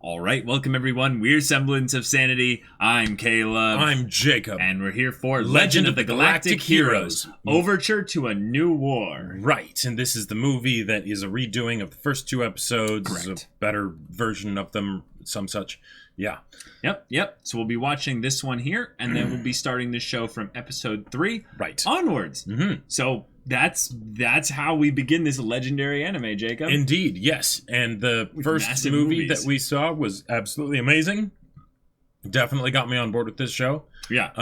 All right, welcome everyone. We're Semblance of Sanity. I'm Caleb. I'm Jacob. And we're here for Legend of the Galactic Heroes, Overture to a New War. Right, and this is the movie that is a redoing of the first two episodes. Correct. A better version of them, some such. Yeah. Yep. So we'll be watching this one here, and then we'll be starting the show from episode 3 onwards. Mm-hmm. So that's how we begin this legendary anime, Jacob. Indeed, yes. And the first movie that we saw was absolutely amazing. Definitely got me on board with this show. Yeah.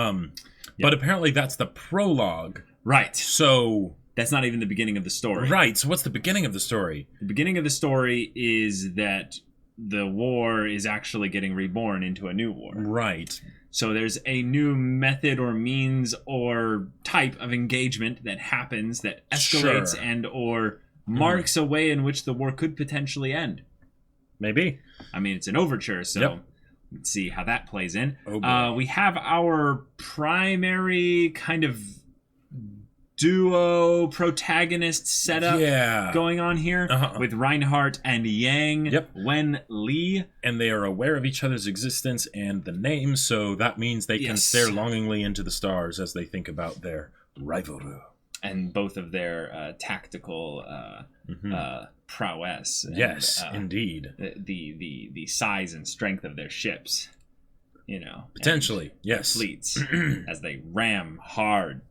But apparently that's the prologue. Right. So that's not even the beginning of the story. Right. So what's the beginning of the story? The beginning of the story is that the war is actually getting reborn into a new war. Right. So there's a new method or means or type of engagement that happens that escalates and or marks a way in which the war could potentially end. Maybe. I mean, it's an overture, so let's see how that plays in. Oh boy. We have our primary kind of duo protagonist setup going on here with Reinhardt and Yang, Wen Li. And they are aware of each other's existence and the name, so that means they can stare longingly into the stars as they think about their rivalry. And both of their tactical prowess. Yes, and, indeed. The size and strength of their ships, Potentially, yes. Fleets, as they ram hard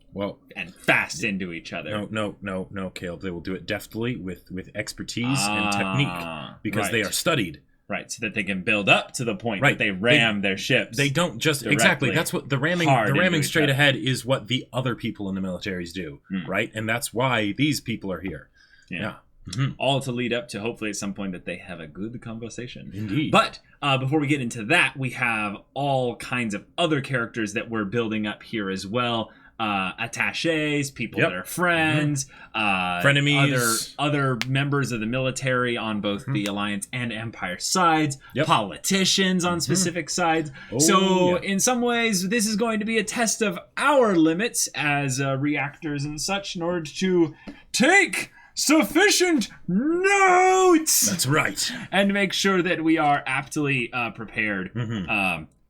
and fast into each other. No, Caleb. They will do it deftly with expertise and technique because they are studied. Right, so that they can build up to the point that they ram their ships. They don't just exactly. That's what the ramming straight ahead is what the other people in the militaries do, right? And that's why these people are here. Yeah. Mm-hmm. All to lead up to hopefully at some point that they have a good conversation. Indeed. But before we get into that, we have all kinds of other characters that we're building up here as well. Attaches, people that are friends, frenemies, other members of the military on both the Alliance and Empire sides, politicians on specific sides. In some ways, this is going to be a test of our limits as reactors and such in order to take sufficient notes. That's right. And make sure that we are aptly prepared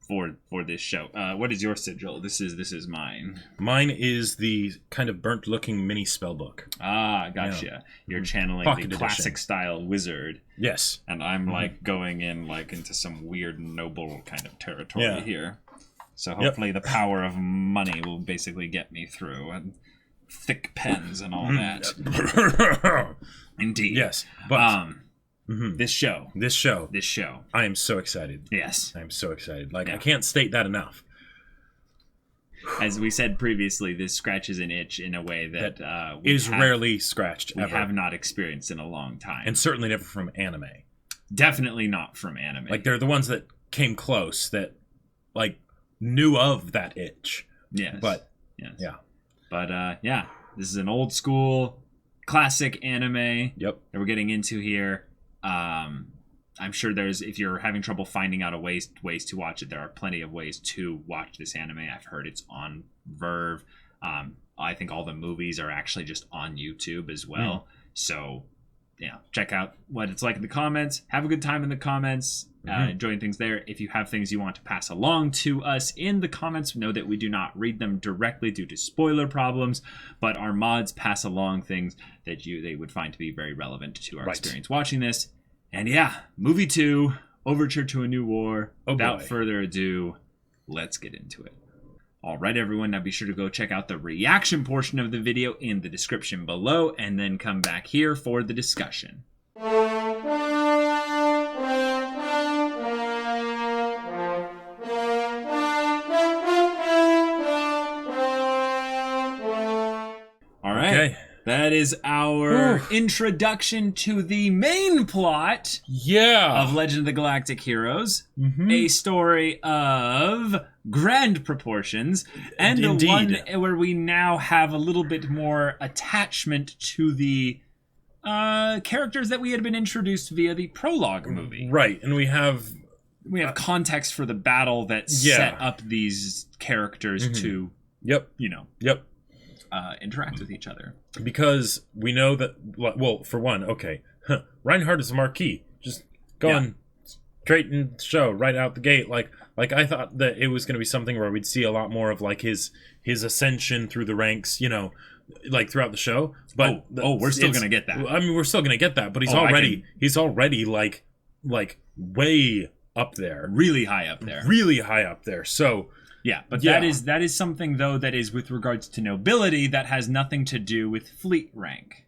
for this show. What is your sigil? This is mine. Mine is the kind of burnt-looking mini spellbook. Ah, gotcha. Yeah. You're channeling the classic style wizard. Yes. And I'm going in into some weird noble kind of territory here. So hopefully the power of money will basically get me through, and thick pens and all that. Indeed. Yes. But This show. I am so excited. Yes. I am so excited. I can't state that enough. As we said previously, this scratches an itch in a way that rarely scratched ever. We have not experienced in a long time. And certainly never from anime. Definitely not from anime. They're the ones that came close, that, knew of that itch. Yes. But, But, this is an old school, classic anime that we're getting into here. I'm sure if you're having trouble finding out ways to watch it, there are plenty of ways to watch this anime. I've heard it's on Verve. I think all the movies are actually just on YouTube as well. So, check out what it's like in the comments. Have a good time in the comments. Enjoying things there. If you have things you want to pass along to us in the comments, know that we do not read them directly due to spoiler problems, but our mods pass along things that they would find to be very relevant to our experience watching this. And movie 2, Overture to a New War. Without further ado, let's get into it. All right, everyone. Now be sure to go check out the reaction portion of the video in the description below, and then come back here for the discussion. All right. Okay. That is our introduction to the main plot of Legend of the Galactic Heroes. A story of grand proportions, and one where we now have a little bit more attachment to the characters that we had been introduced via the prologue movie. Right, and we have context for the battle that set up these characters to, interact with each other. Because we know that, for one, Reinhardt is a marquis. Just go and straight in the show, right out the gate. Like I thought that it was going to be something where we'd see a lot more of like his ascension through the ranks, you know, like throughout the show. But we're still going to get that. I mean, we're still going to get that, but he's already like way up there, really high up there. So yeah, but that is something though that is with regards to nobility that has nothing to do with fleet rank.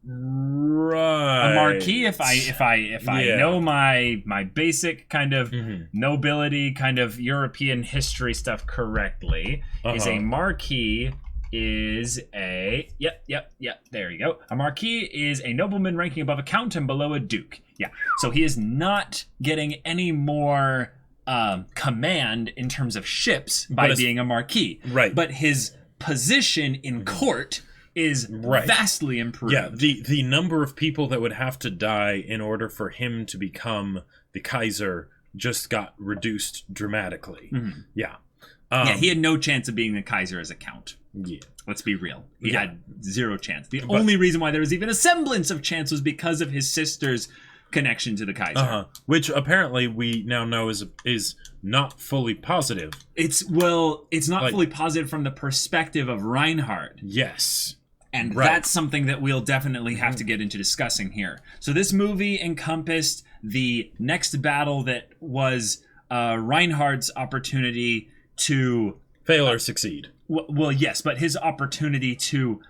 Right. A marquis, if I know my basic kind of nobility, kind of European history stuff correctly, is a marquis is a there you go. A marquis is a nobleman ranking above a count and below a duke. Yeah. So he is not getting any more command in terms of ships by being a marquis. Right. But his position in court is vastly improved. Yeah, the number of people that would have to die in order for him to become the Kaiser just got reduced dramatically. Yeah. He had no chance of being the Kaiser as a count. Yeah. Let's be real. He had zero chance. The only reason why there was even a semblance of chance was because of his sister's connection to the Kaiser. Which apparently we now know is not fully positive. It's not fully positive from the perspective of Reinhardt. Yes. And that's something that we'll definitely have to get into discussing here. So this movie encompassed the next battle that was Reinhardt's opportunity to... fail or succeed. Well, yes, but his opportunity to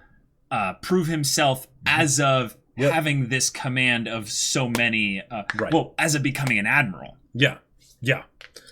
prove himself as of having this command of so many... well, as of becoming an admiral. Yeah, yeah.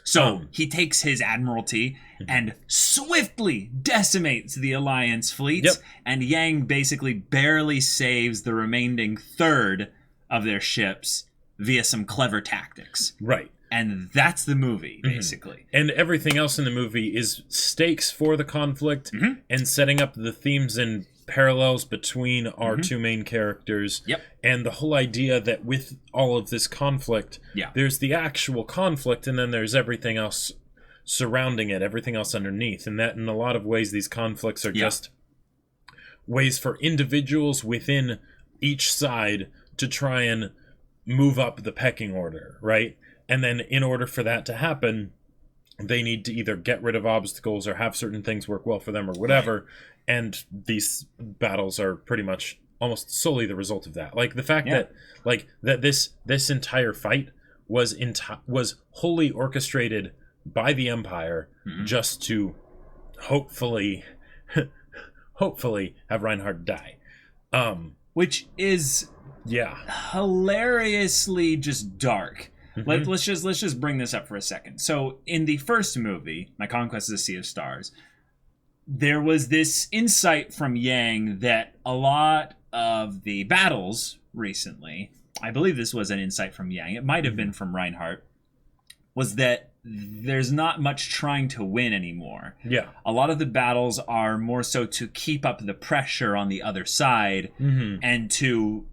So he takes his admiralty and swiftly decimates the Alliance fleets, and Yang basically barely saves the remaining third of their ships via some clever tactics. Right. And that's the movie, basically. And everything else in the movie is stakes for the conflict and setting up the themes and parallels between our two main characters. Yep. And the whole idea that with all of this conflict, there's the actual conflict and then there's everything else surrounding it, everything else underneath. And that in a lot of ways, these conflicts are just ways for individuals within each side to try and move up the pecking order, right? And then in order for that to happen, they need to either get rid of obstacles or have certain things work well for them or whatever. And these battles are pretty much almost solely the result of that. Like the fact that this entire fight was wholly orchestrated by the Empire just to hopefully have Reinhardt die. Which is hilariously just dark. Let's just bring this up for a second. So in the first movie, My Conquest of the Sea of Stars, there was this insight from Yang that a lot of the battles recently, I believe this was an insight from Yang, it might have been from Reinhardt, was that there's not much trying to win anymore. Yeah. A lot of the battles are more so to keep up the pressure on the other side and to,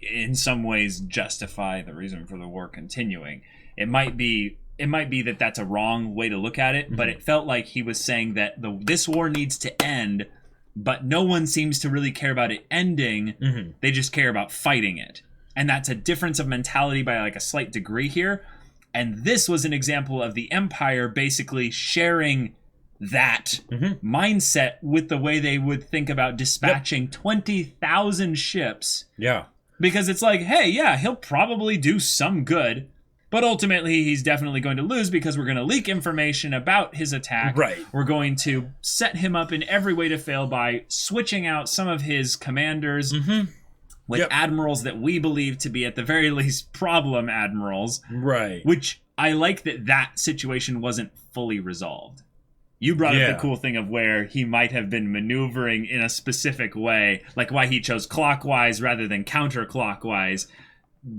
in some ways, justify the reason for the war continuing. It might be that that's a wrong way to look at it, but it felt like he was saying that this war needs to end, but no one seems to really care about it ending. They just care about fighting it. And that's a difference of mentality by like a slight degree here. And this was an example of the Empire basically sharing that mindset with the way they would think about dispatching 20,000 ships. Yeah. Because it's like, hey, he'll probably do some good, but ultimately he's definitely going to lose because we're going to leak information about his attack. Right. We're going to set him up in every way to fail by switching out some of his commanders with admirals that we believe to be at the very least problem admirals. Right. Which I like that situation wasn't fully resolved. You brought up the cool thing of where he might have been maneuvering in a specific way, like why he chose clockwise rather than counterclockwise,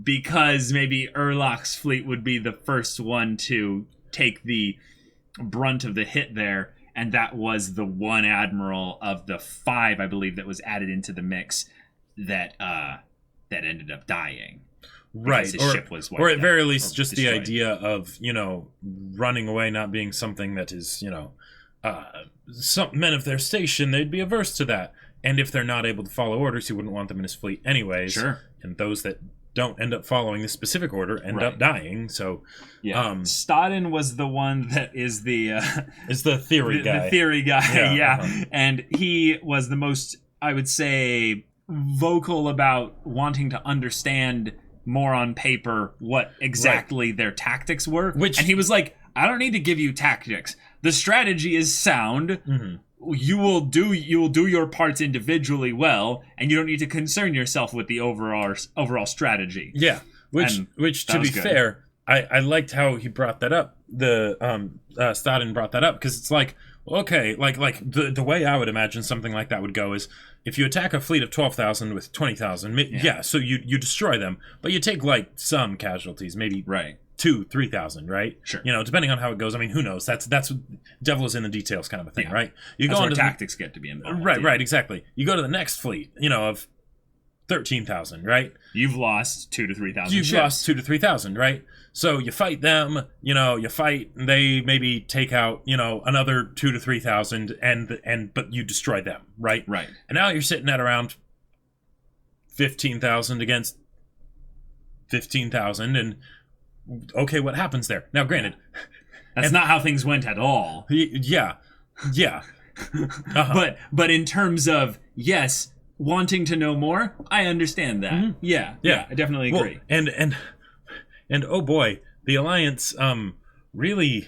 because maybe Erlach's fleet would be the first one to take the brunt of the hit there, and that was the one admiral of the 5, I believe, that was added into the mix that ended up dying. Right. His ship was or at very least just destroyed. The idea of, running away not being something that is, some men of their station, they'd be averse to that. And if they're not able to follow orders, he wouldn't want them in his fleet anyways. Sure. And those that don't end up following the specific order end up dying. So Staden was the one that is the theory guy. The theory guy, and he was the most, I would say, vocal about wanting to understand more on paper what exactly their tactics were. And he was like, I don't need to give you tactics. The strategy is sound. You will do your parts individually well, and you don't need to concern yourself with the overall strategy. Yeah, which to be fair, I liked how he brought that up. The Staden brought that up because it's like, okay, like the way I would imagine something like that would go is if you attack a fleet of 12,000 with 20,000, so you destroy them, but you take like some casualties, maybe 2,000-3,000, right? Sure. Depending on how it goes. I mean, who knows? That's devil is in the details kind of a thing, right? That's where tactics get to be involved. Right, exactly. You go to the next fleet, of 13,000, right? You've lost 2,000 to 3,000. You've lost 2,000 to 3,000, right? So you fight them, you fight, and they maybe take out, another 2,000 to 3,000, but you destroy them, right? Right. And now you're sitting at around 15,000 against 15,000, and okay, what happens there? Now, granted, that's not how things went at all. Yeah. But in terms of wanting to know more, I understand that. Yeah, I definitely agree. Well, and oh boy, the Alliance really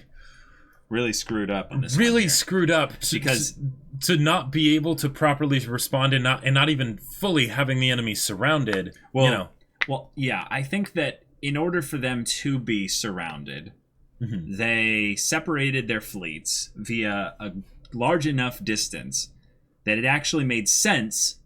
screwed up on this. Really screwed up because to not be able to properly respond and not even fully having the enemy surrounded. Well, I think that in order for them to be surrounded, they separated their fleets via a large enough distance that it actually made sense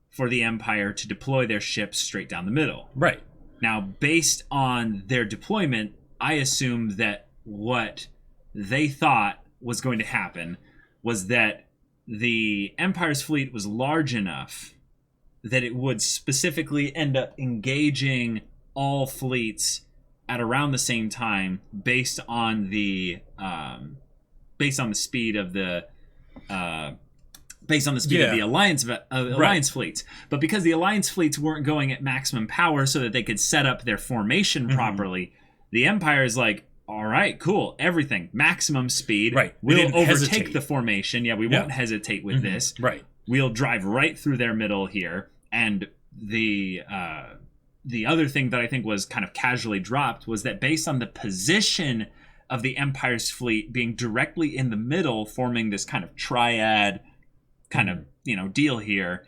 for the Empire to deploy their ships straight down the middle. Right. Now, based on their deployment, I assume that what they thought was going to happen was that the Empire's fleet was large enough that it would specifically end up engaging all fleets at around the same time based on the speed of the of the alliance fleets. But because the alliance fleets weren't going at maximum power so that they could set up their formation properly, the Empire is like, all right, cool, everything maximum speed. Right, we'll overtake the formation. We won't hesitate with this. Right, we'll drive right through their middle here. And the other thing that I think was kind of casually dropped was that based on the position of the Empire's fleet being directly in the middle, forming this kind of triad kind of deal here,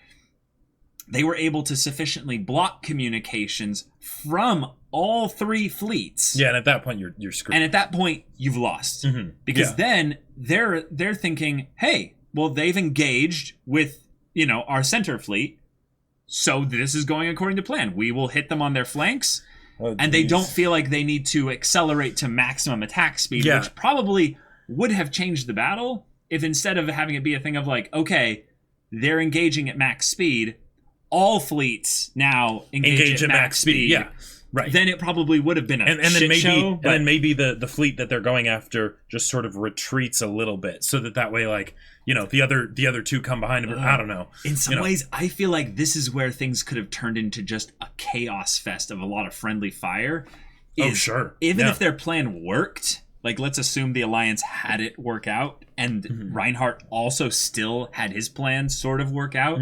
they were able to sufficiently block communications from all three fleets. Yeah, and at that point you're screwed. And at that point you've lost because then they're thinking, hey, well, they've engaged with our center fleet. So this is going according to plan. We will hit them on their flanks, and they don't feel like they need to accelerate to maximum attack speed, which probably would have changed the battle if instead of having it be a thing of like, okay, they're engaging at max speed, all fleets now engage at max speed. Yeah, right. Then it probably would have been a shit show. And then maybe the fleet that they're going after just sort of retreats a little bit, so that way, like, the other two come behind him. I don't know. In some ways, I feel like this is where things could have turned into just a chaos fest of a lot of friendly fire. Sure. Even if their plan worked, like let's assume the Alliance had it work out, and Reinhardt also still had his plan sort of work out,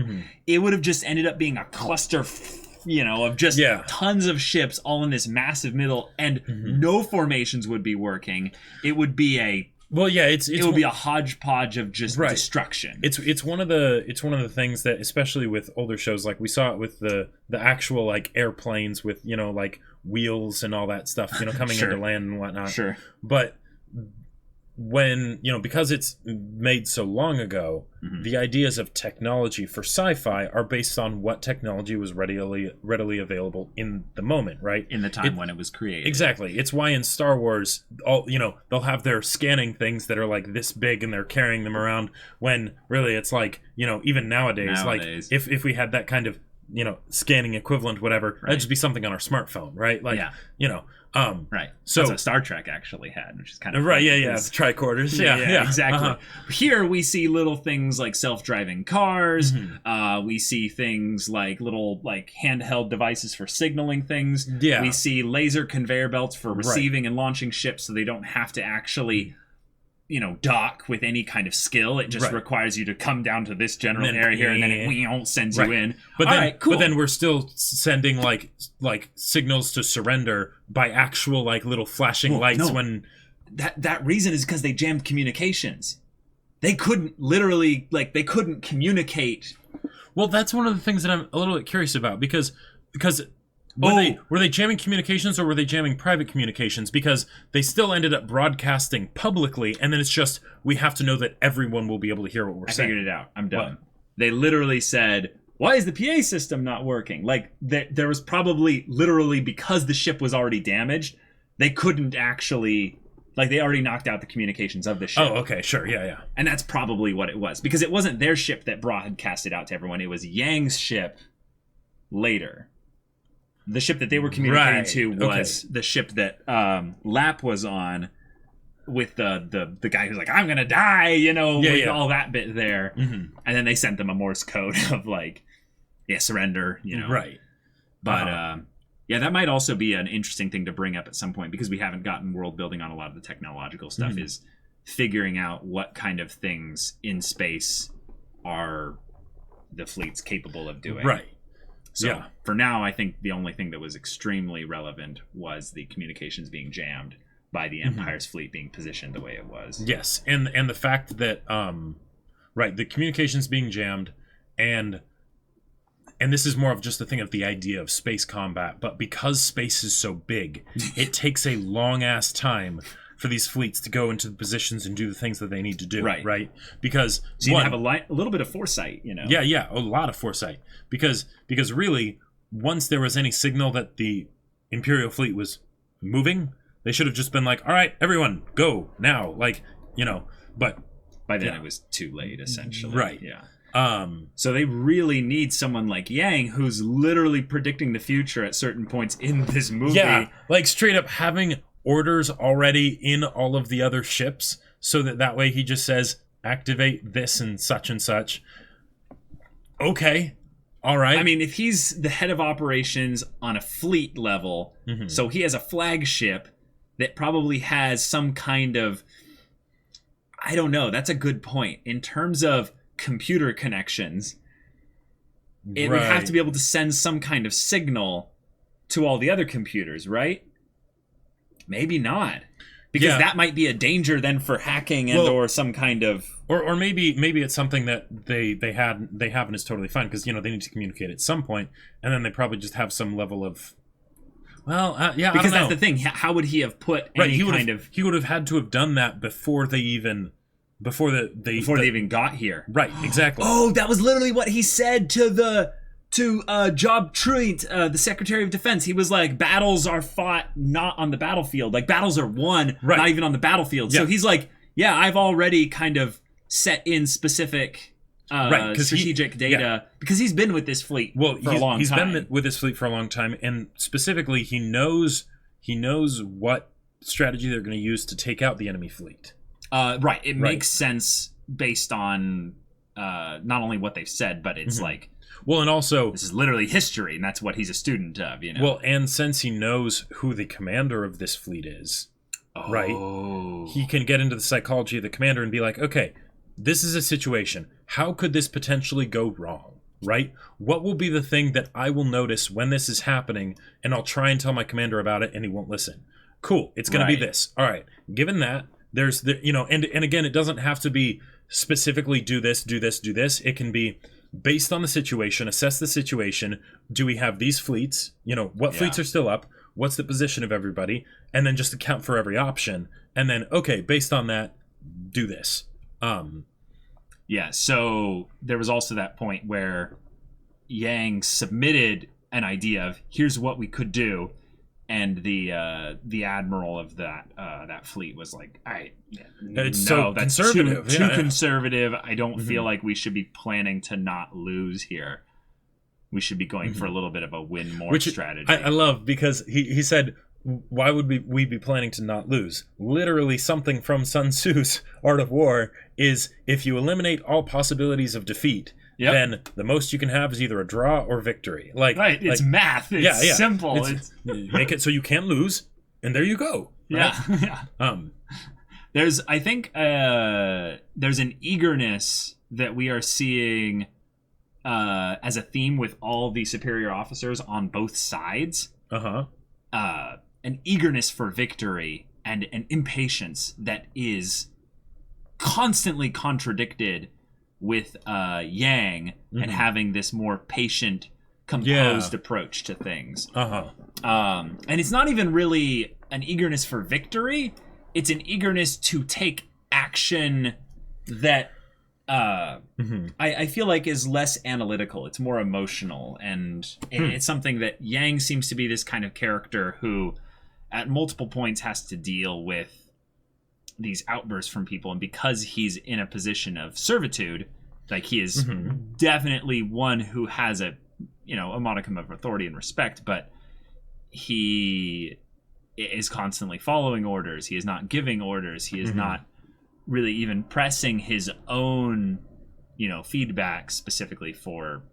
it would have just ended up being a cluster of just tons of ships all in this massive middle, and no formations would be working. It would be it would be a hodgepodge of just destruction. It's one of the things that, especially with older shows, like we saw it with the actual like airplanes with like wheels and all that stuff coming into land and whatnot. Sure. But when because it's made so long ago, the ideas of technology for sci-fi are based on what technology was readily available in the moment, right? In the time when it was created. Exactly. It's why in Star Wars, they'll have their scanning things that are like this big and they're carrying them around, when really it's like even nowadays. Like if we had that kind of scanning equivalent, whatever, that'd just be something on our smartphone, right? Like Right. So that's what Star Trek actually had, which is kind of right. Funny. Yeah. The tricorders. Yeah. Exactly. Here we see little things like self-driving cars. We see things like little handheld devices for signaling things. Yeah. We see laser conveyor belts for receiving and launching ships, so they don't have to actually, dock with any kind of skill. It just requires you to come down to this general area here, and then it sends you in. But then, cool. But then we're still sending like signals to surrender by actual little flashing lights when. That reason is because they jammed communications. They couldn't literally they couldn't communicate. Well, that's one of the things that I'm a little bit curious about because. Were they jamming communications or were they jamming private communications? Because they still ended up broadcasting publicly, and then it's just, we have to know that everyone will be able to hear what we're saying. I figured it out. I'm done. What? They literally said, why is the PA system not working? There was probably, literally, because the ship was already damaged, they couldn't actually... they already knocked out the communications of the ship. Oh, okay, sure, yeah. And that's probably what it was. Because it wasn't their ship that broadcasted out to everyone. It was Yang's ship later. The ship that they were communicating to was the ship that Lap was on with the guy who's like, I'm going to die, all that bit there. Mm-hmm. And then they sent them a Morse code of surrender, Right. But, that might also be an interesting thing to bring up at some point because we haven't gotten world building on a lot of the technological stuff is figuring out what kind of things in space are the fleets capable of doing. Right. So for now, I think the only thing that was extremely relevant was the communications being jammed by the Empire's fleet being positioned the way it was. Yes, and the fact that the communications being jammed, and this is more of just a thing of the idea of space combat, but because space is so big, it takes a long ass time for these fleets to go into the positions and do the things that they need to do. Right. Because you have a little bit of foresight, Yeah, a lot of foresight. Because really, once there was any signal that the Imperial fleet was moving, they should have just been like, all right, everyone, go now. But by then it was too late, essentially. Right. Yeah. So they really need someone like Yang who's literally predicting the future at certain points in this movie. Yeah, straight up having orders already in all of the other ships so that way he just says activate this and such. Okay, all right. I mean, if he's the head of operations on a fleet level, so he has a flagship that probably has some kind of, I don't know, that's a good point. In terms of computer connections, it would have to be able to send some kind of signal to all the other computers, right? Maybe not, because that might be a danger then for hacking or some kind of, or maybe it's something that they have and is totally fine because they need to communicate at some point, and then they probably just have some level of, because that's the thing. How would he have put any he would have had to have done that before they even got here. Right, exactly. Oh, that was literally what he said to Job Truitt, the Secretary of Defense. He was like, battles are fought not on the battlefield. Battles are won, not even on the battlefield. Yeah. So he's like, I've already kind of set in specific strategic data because he's been with this fleet for a long time. He's been with this fleet for a long time, and specifically, he knows what strategy they're going to use to take out the enemy fleet. It makes sense based on not only what they've said, but it's well, and also this is literally history, and that's what he's a student of, Well, and since he knows who the commander of this fleet is, right, he can get into the psychology of the commander and be like, okay, this is a situation. How could this potentially go wrong? Right? What will be the thing that I will notice when this is happening, and I'll try and tell my commander about it, and he won't listen. Cool. It's going to be this. All right. Given that, there's and again, it doesn't have to be specifically do this. It can be based on the situation, assess the situation. Do we have these fleets? What fleets are still up? What's the position of everybody? And then just account for every option. And then, okay, based on that, do this. So there was also that point where Yang submitted an idea of here's what we could do. And the admiral of that fleet was like, "All right, that's conservative. Too conservative. I don't feel like we should be planning to not lose here. We should be going for a little bit of a win more strategy." I love because he said, why would we be planning to not lose? Literally, something from Sun Tzu's Art of War is if you eliminate all possibilities of defeat, then the most you can have is either a draw or victory. It's math. It's simple. It's make it so you can't lose, and there you go. Right? Yeah. There's an eagerness that we are seeing as a theme with all the superior officers on both sides. An eagerness for victory and an impatience that is constantly contradicted with Yang and having this more patient, composed approach to things. And it's not even really an eagerness for victory. It's an eagerness to take action that I feel like is less analytical. It's more emotional. And it's something that Yang seems to be this kind of character who at multiple points has to deal with these outbursts from people. And because he's in a position of servitude, like he is definitely one who has a modicum of authority and respect, but he is constantly following orders. He is not giving orders. He is not really even pressing his own, feedback specifically for.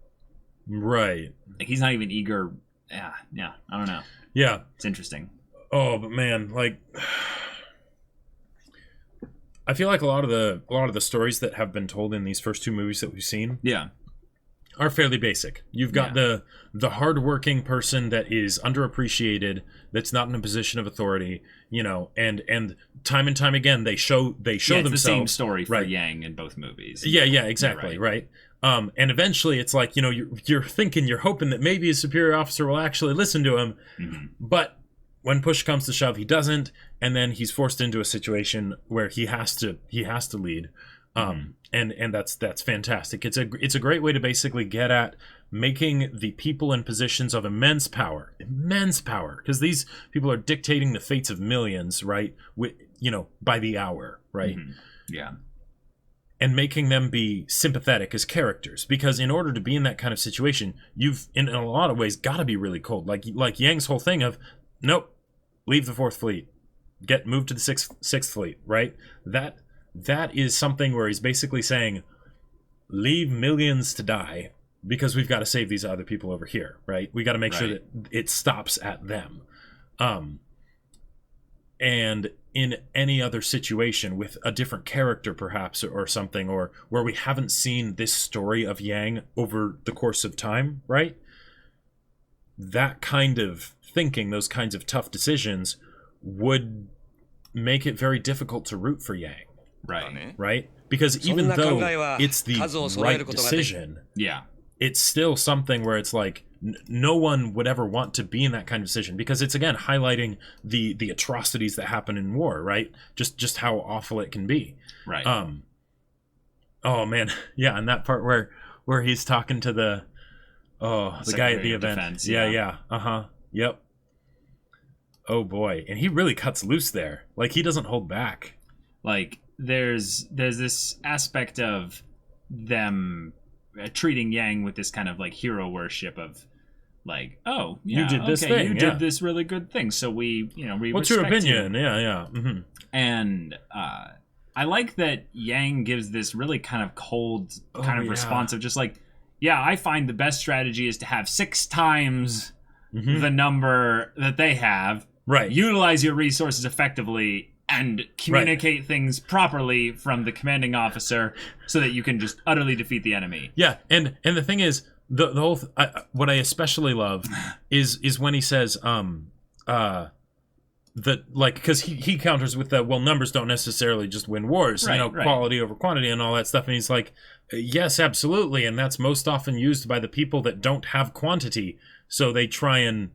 Right. Like he's not even eager. Yeah. I don't know. Yeah. It's interesting. Oh, but man, I feel like a lot of the stories that have been told in these first two movies that we've seen, are fairly basic. You've got the hardworking person that is underappreciated, that's not in a position of authority, and time and time again they show themselves. The same story for Yang in both movies. Yeah, exactly, right. And eventually it's like, you're hoping that maybe a superior officer will actually listen to him, but when push comes to shove, he doesn't, and then he's forced into a situation where he has to lead. And that's fantastic. It's a great way to basically get at making the people in positions of immense power, because these people are dictating the fates of millions, right? By the hour, right? Yeah. And making them be sympathetic as characters, because in order to be in that kind of situation, you've in a lot of ways got to be really cold. Like Yang's whole thing of, nope, leave the Fourth Fleet, moved to the Sixth Fleet, right? That is something where he's basically saying, leave millions to die because we've got to save these other people over here, right? We got to make sure that it stops at them. And in any other situation with a different character perhaps or something, or where we haven't seen this story of Yang over the course of time, right? That kind of thinking, those kinds of tough decisions would make it very difficult to root for Yang. Right? Because even though it's the right decision, it's still something where it's like no one would ever want to be in that kind of decision, because it's again highlighting the atrocities that happen in war, right? Just how awful it can be. Right. Oh man, yeah, and that part where he's talking to the guy at the event. Defense, Yep. Oh boy, and he really cuts loose there. Like he doesn't hold back. Like there's this aspect of them treating Yang with this kind of like hero worship of like, oh yeah, you did this thing, you did this really good thing, so we what's your opinion? You. Yeah. And I like that Yang gives this really kind of cold response of just like, yeah, I find the best strategy is to have 6 times the number that they have, right? Utilize your resources effectively and communicate things properly from the commanding officer so that you can just utterly defeat the enemy. Yeah, and the thing is, the whole what I especially love is when he says that, like, because he counters with that, well, numbers don't necessarily just win wars, quality over quantity and all that stuff, and he's like, yes, absolutely, and that's most often used by the people that don't have quantity, so they try and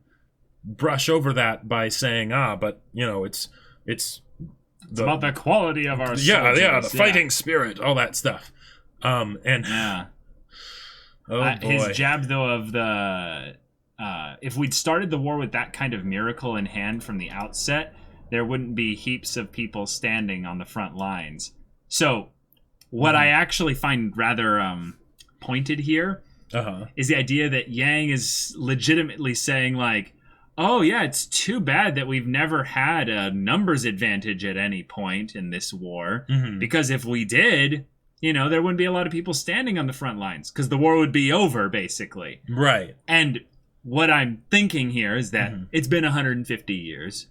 brush over that by saying, but it's about the quality of our soldiers. The fighting spirit, all that stuff. His jab though of the if we'd started the war with that kind of miracle in hand from the outset, there wouldn't be heaps of people standing on the front lines. So what I actually find rather pointed here is the idea that Yang is legitimately saying like, oh yeah, it's too bad that we've never had a numbers advantage at any point in this war. Because if we did, there wouldn't be a lot of people standing on the front lines because the war would be over, basically. Right. And what I'm thinking here is that it's been 150 years.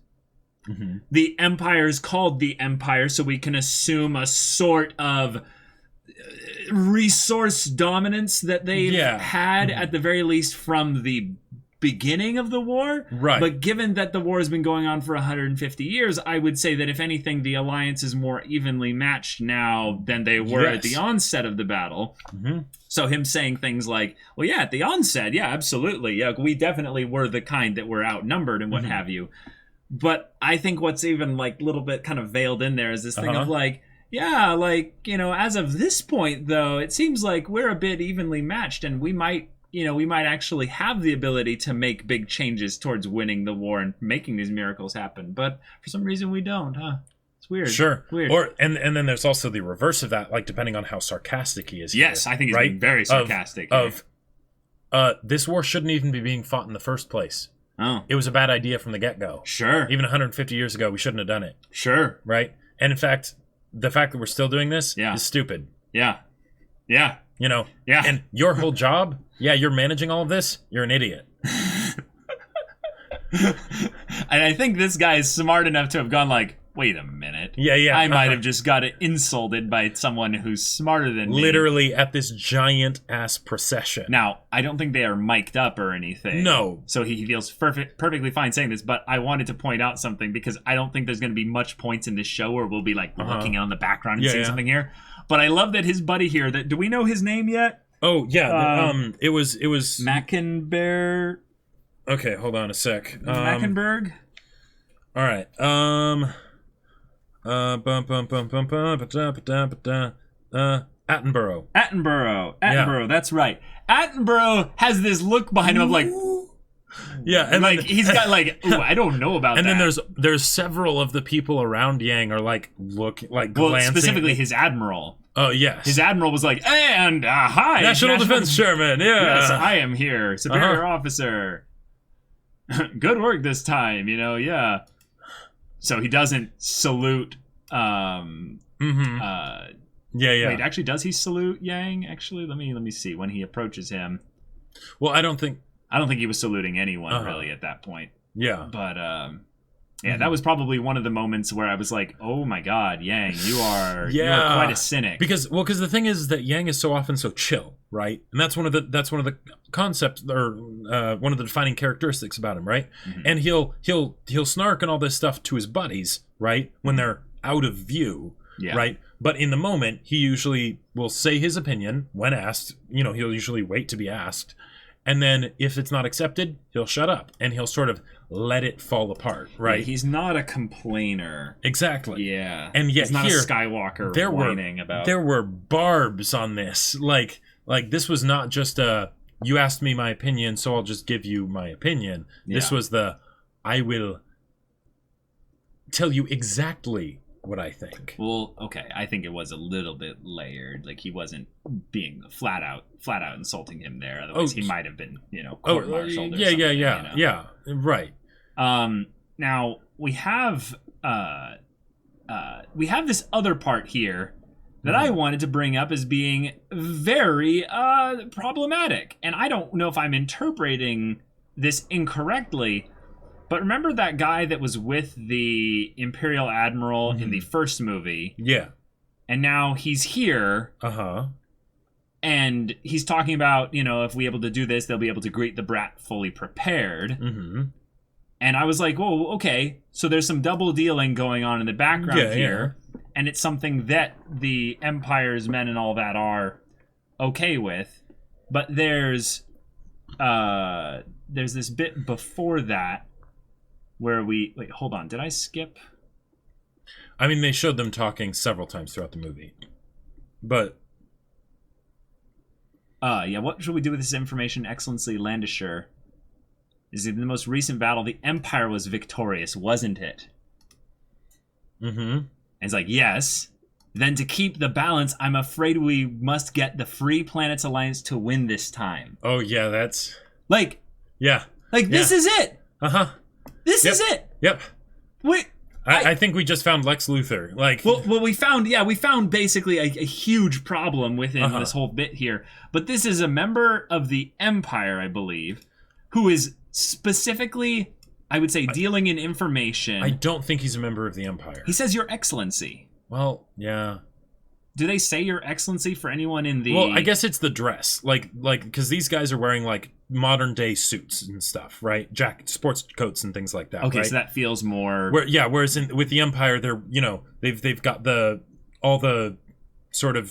The Empire is called the Empire, so we can assume a sort of resource dominance that they've had, at the very least, from the beginning of the war. Right. But given that the war has been going on for 150 years, I would say that if anything, the alliance is more evenly matched now than they were at the onset of the battle. So him saying things like, well, yeah, at the onset, yeah, absolutely. Yeah, we definitely were the kind that were outnumbered and what have you. But I think what's even like a little bit kind of veiled in there is this thing of like, yeah, like, as of this point, though, it seems like we're a bit evenly matched and we might actually have the ability to make big changes towards winning the war and making these miracles happen. But for some reason we don't, huh? It's weird. Sure. Weird. Or and then there's also the reverse of that, like depending on how sarcastic he is. Yes, I think he's being very sarcastic. This war shouldn't even be being fought in the first place. Oh. It was a bad idea from the get-go. Sure. Even 150 years ago, we shouldn't have done it. Sure. Right? And in fact, the fact that we're still doing this is stupid. Yeah. Yeah. Yeah. And your whole job, you're managing all of this, you're an idiot. And I think this guy is smart enough to have gone like, wait a minute. Yeah. I might have just got insulted by someone who's smarter than me. Literally at this giant-ass procession. Now, I don't think they are mic'd up or anything. No. So he feels perfectly fine saying this, but I wanted to point out something because I don't think there's going to be much points in this show where we'll be like looking on the background and seeing something here. But I love that his buddy here, do we know his name yet? Oh, yeah. It was... Mackenbear... Okay, hold on a sec. Mackenberg? All right. Attenborough. Attenborough, that's right. Attenborough has this look behind him of like... Yeah, and like he's got like, ooh, I don't know about and that. And then there's several of the people around Yang are like glancing. Specifically his admiral. Oh yes, his admiral was like, and hi, National Defense Chairman. Yeah, yes, I am here, superior officer. Good work this time, Yeah. So he doesn't salute. Wait, actually, does he salute Yang? Actually, let me see when he approaches him. Well, I don't think he was saluting anyone really at that point. Yeah. But that was probably one of the moments where I was like, "Oh my God, Yang, you are quite a cynic." Because the thing is that Yang is so often so chill, right? And that's one of the concepts or one of the defining characteristics about him, right? And he'll snark and all this stuff to his buddies, right? When they're out of view, right? But in the moment, he usually will say his opinion when asked. He'll usually wait to be asked. And then if it's not accepted, he'll shut up and he'll sort of let it fall apart, right? Yeah, he's not a complainer. Exactly. Yeah. And yet he's not here, a Skywalker whining about. There were barbs on this. Like this was not just you asked me my opinion, so I'll just give you my opinion. Yeah. This was I will tell you exactly what I think. Well, okay, I think it was a little bit layered. Like he wasn't being flat out insulting him there. Otherwise, he might have been, court-martialed. Yeah, right. Now we have this other part here that I wanted to bring up as being very problematic, and I don't know if I'm interpreting this incorrectly. But remember that guy that was with the Imperial Admiral in the first movie? Yeah. And now he's here. Uh-huh. And he's talking about, if we able to do this, they'll be able to greet the brat fully prepared. Mm-hmm. And I was like, whoa, okay. So there's some double dealing going on in the background here. Yeah. And it's something that the Empire's men and all that are okay with. But there's this bit before that where wait, hold on. Did I skip? I mean, they showed them talking several times throughout the movie. But... what should we do with this information? Excellency Landishire. Is in the most recent battle, the Empire was victorious, wasn't it? Mm-hmm. And it's like, yes. Then to keep the balance, I'm afraid we must get the Free Planets Alliance to win this time. Oh, yeah, that's... This is it! This is it. Yep. Wait. I think we just found Lex Luthor. Well, we found basically a huge problem within this whole bit here. But this is a member of the Empire, I believe, who is specifically, I would say, dealing in information. I don't think he's a member of the Empire. He says, Your Excellency. Well, yeah. Do they say Your Excellency for anyone in the... Well, I guess it's the dress. Because these guys are wearing, modern day suits and stuff, right? Sports coats and things like that. Okay, right? so that feels more... Whereas with the Empire, they're, they've got all the sort of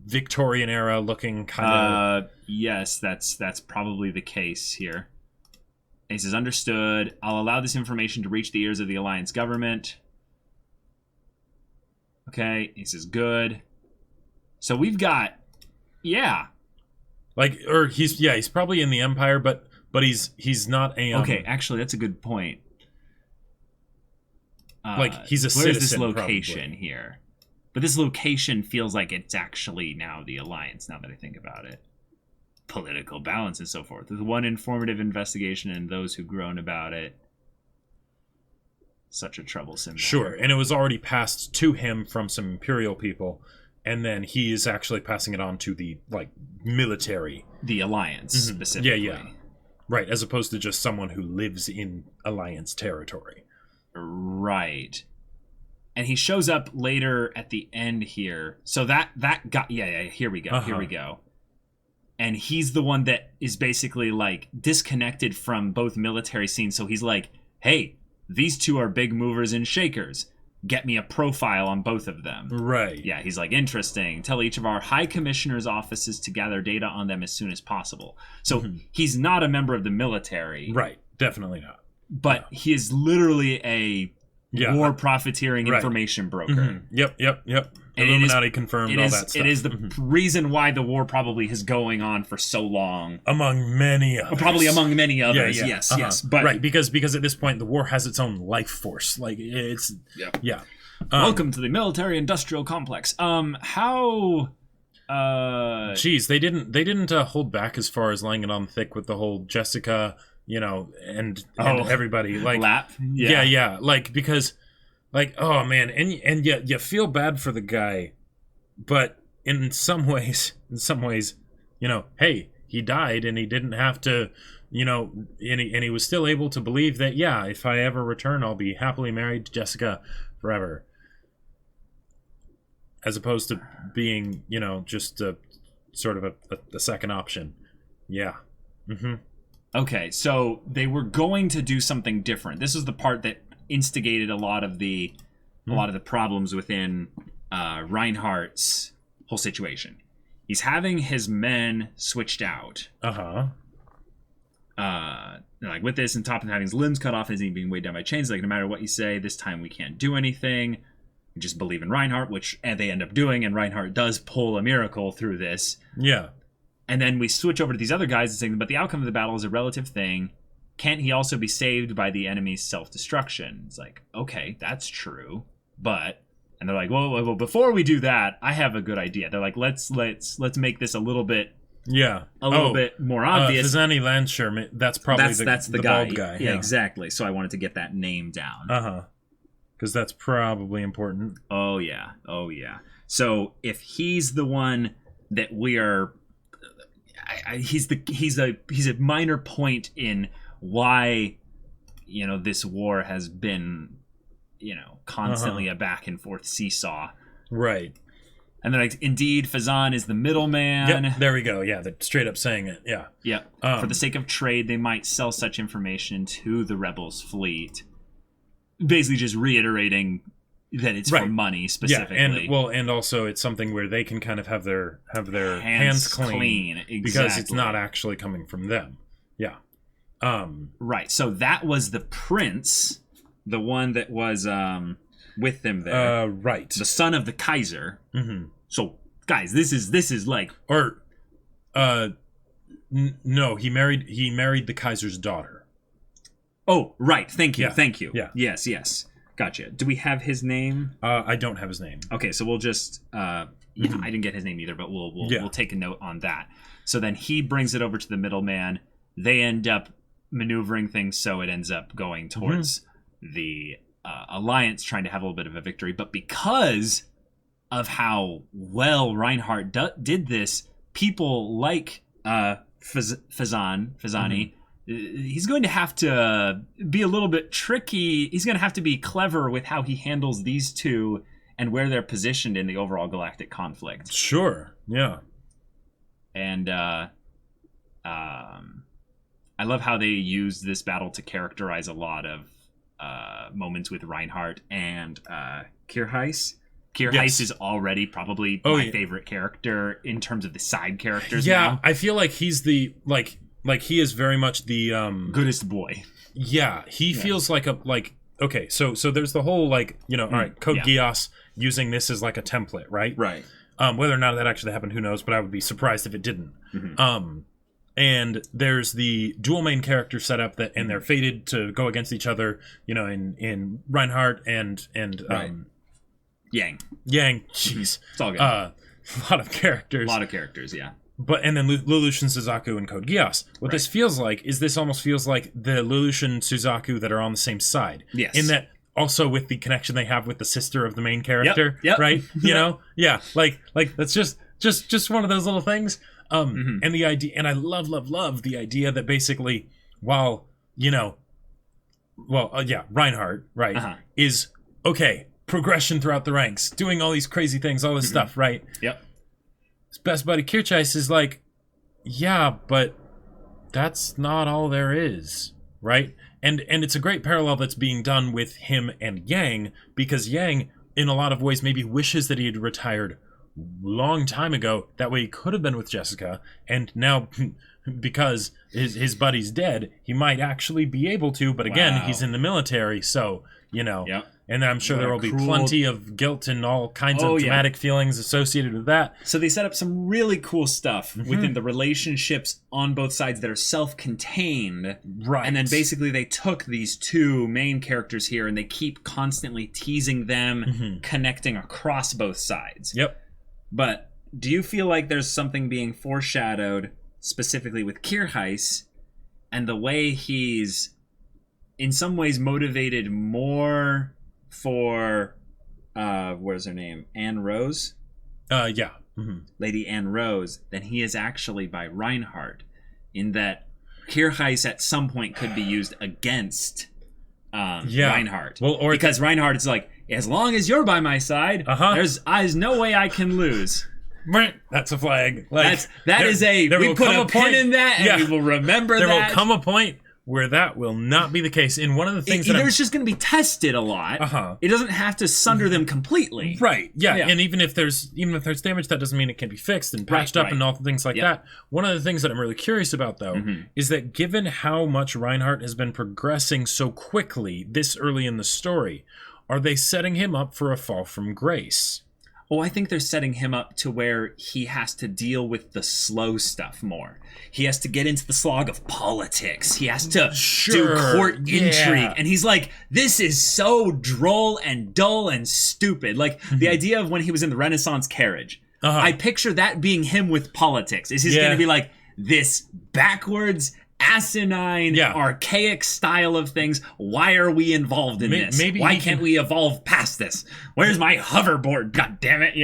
Victorian era looking kind of... Yes, that's probably the case here. And he says, understood. I'll allow this information to reach the ears of the Alliance government. Okay, he says, good. So we've got, he's probably in the Empire, but he's not a... Okay, actually, that's a good point. He's a citizen, where's this location probably. Here? But this location feels like it's actually now the Alliance, now that I think about it. Political balance and so forth. With one informative investigation and those who've grown about it. Such a troublesome matter. Sure, and it was already passed to him from some Imperial people, and then he is actually passing it on to the, military. The Alliance, specifically. Yeah. Right, as opposed to just someone who lives in Alliance territory. Right. And he shows up later at the end here. So that got... Yeah, here we go, Here we go. And he's the one that is basically, disconnected from both military scenes. So he's like, hey... These two are big movers and shakers. Get me a profile on both of them. Right. Yeah, he's like, interesting. Tell each of our high commissioners' offices to gather data on them as soon as possible. So he's not a member of the military. Right, definitely not. But he is literally a war profiteering information broker. Yep. Illuminati confirmed all that stuff. It is the reason why the war probably is going on for so long. Among many others. Probably among many others, yes. But right, because at this point, the war has its own life force. It's... Yeah. Welcome to the military-industrial complex. How... Geez, they didn't hold back as far as laying it on thick with the whole Jessica, and everybody. Lap? Yeah. Because... oh man, and yet you feel bad for the guy, but in some ways, hey, he died and he didn't have to, and he was still able to believe that, if I ever return, I'll be happily married to Jessica forever. As opposed to being, just a sort of a second option. Yeah. Okay, so they were going to do something different. This was the part that instigated a lot of the problems within Reinhardt's whole situation. He's having his men switched out. With this, and top of having his limbs cut off and he's being weighed down by chains. No matter what you say, this time we can't do anything. We just believe in Reinhardt, which they end up doing, and Reinhardt does pull a miracle through this. Yeah. And then we switch over to these other guys and saying, but the outcome of the battle is a relative thing. Can't he also be saved by the enemy's self-destruction? It's like, okay, that's true, but... And they're like, well, before we do that, I have a good idea. They're like, let's make this a little bit... Yeah. A little bit more obvious. Fizani Landshire, that's probably the guy. Bald guy. Yeah, exactly. So I wanted to get that name down. Because that's probably important. Oh, yeah. So if he's the one that we are... he's a minor point in... why this war has been constantly a back and forth seesaw, right? And they're like, indeed, Fazan is the middleman. Yep, there we go. Yeah, they're straight up saying it. Yeah. For the sake of trade, they might sell such information to the rebels' fleet, basically just reiterating that it's for money specifically. And also it's something where they can kind of have their hands clean exactly. Because it's not actually coming from them. Yeah. Right. So that was the prince, the one that was with them there. Right. The son of the Kaiser. So guys, this is like, or no, he married the Kaiser's daughter. Oh, right. Thank you. Yeah. Thank you. Yeah. Yes. Gotcha. Do we have his name? I don't have his name. Okay, so we'll just I didn't get his name either, but we'll take a note on that. So then he brings it over to the middleman. They end up maneuvering things so it ends up going towards the Alliance trying to have a little bit of a victory. But because of how well Reinhardt did this, people like Fazani, he's going to have to be a little bit tricky. He's going to have to be clever with how he handles these two and where they're positioned in the overall galactic conflict. Sure, yeah. And I love how they use this battle to characterize a lot of moments with Reinhardt and Kirchheis. Kirchheis is already probably my favorite character in terms of the side characters. Yeah, now. I feel like he's the like he is very much the goodest boy. Yeah, he feels like okay, so there's the whole all right, Code Geass using this as like a template, right? Right. Whether or not that actually happened, who knows, but I would be surprised if it didn't. And there's the dual main character setup and they're fated to go against each other, in Reinhardt and Yang. Jeez. It's all good. A lot of characters. Yeah. And then Lelouch, Suzaku, and Code Geass. What this feels like is this almost feels like the Lelouch and Suzaku that are on the same side. Yes. In that also with the connection they have with the sister of the main character. Yep. Right? You know? Yeah. Like that's just one of those little things. And the idea, and I love the idea that basically while, Reinhardt, right, is progression throughout the ranks, doing all these crazy things, all this stuff, right? Yep. His best buddy Kirchheis is like, yeah, but that's not all there is, right? And it's a great parallel that's being done with him and Yang, because Yang, in a lot of ways, maybe wishes that he had retired long time ago. That way he could have been with Jessica, and now because his buddy's dead, he might actually be able to, but again, he's in the military, so, Yep. And I'm sure there will be plenty of guilt and all kinds of dramatic feelings associated with that. So they set up some really cool stuff within the relationships on both sides that are self-contained. Right. And then basically they took these two main characters here and they keep constantly teasing them, connecting across both sides. Yep. But do you feel like there's something being foreshadowed specifically with Kirchheis and the way he's in some ways motivated more for where's her name? Anne Rose? Yeah. Lady Anne Rose than he is actually by Reinhardt, in that Kirchheis at some point could be used against Reinhardt. Well, because Reinhardt is like, as long as you're by my side, there's no way I can lose. That's a flag. Like, we put a pin in that and we will remember that. There will come a point where that will not be the case. And one of the things it's just going to be tested a lot. It doesn't have to sunder them completely. Right. Yeah. And even if there's damage, that doesn't mean it can be fixed and patched up and all the things like that. One of the things that I'm really curious about, though, is that given how much Reinhardt has been progressing so quickly this early in the story, are they setting him up for a fall from grace? Oh, I think they're setting him up to where he has to deal with the slow stuff more. He has to get into the slog of politics. He has to do court intrigue. And he's like, this is so droll and dull and stupid. Like, the idea of when he was in the Renaissance carriage. I picture that being him with politics. Is he's going to be like, this backwards, asinine, archaic style of things. Why are we involved in this? Why can't we evolve past this? Where's my hoverboard? God damn it,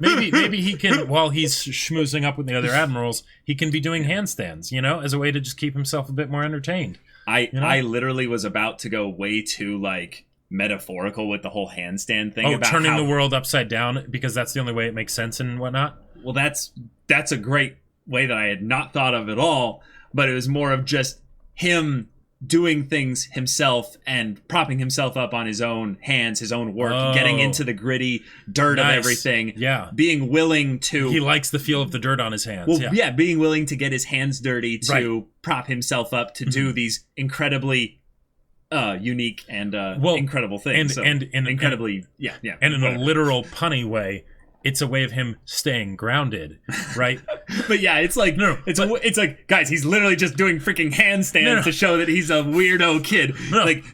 maybe he can, while he's schmoozing up with the other admirals, he can be doing handstands, as a way to just keep himself a bit more entertained. I literally was about to go way too, metaphorical with the whole handstand thing. About turning the world upside down, because that's the only way it makes sense and whatnot. Well, that's a great way that I had not thought of at all. But it was more of just him doing things himself and propping himself up on his own hands, his own work, getting into the gritty dirt of everything. Yeah. Being willing to... He likes the feel of the dirt on his hands. Well, being willing to get his hands dirty to prop himself up to do these incredibly unique and incredible things. And incredibly... And in a literal punny way... It's a way of him staying grounded, right? But it's like, it's like, guys, he's literally just doing freaking handstands to show that he's a weirdo kid.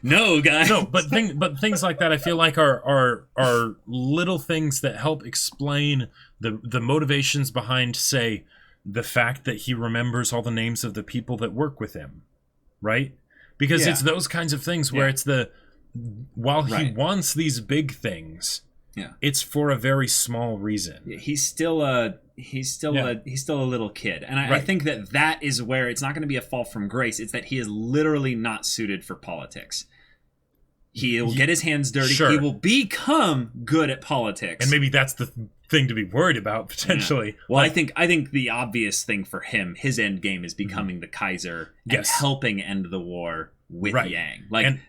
No, guys. No, but things like that, I feel like are little things that help explain the motivations behind, say, the fact that he remembers all the names of the people that work with him. right? Because it's those kinds of things where it's while he wants these big things, it's for a very small reason. He's still a little kid, and I think that is where it's not going to be a fall from grace. It's that he is literally not suited for politics. He will get his hands dirty. Sure. He will become good at politics, and maybe that's the thing to be worried about potentially. Yeah. Well, I think the obvious thing for him, his end game, is becoming the Kaiser and helping end the war with Yang.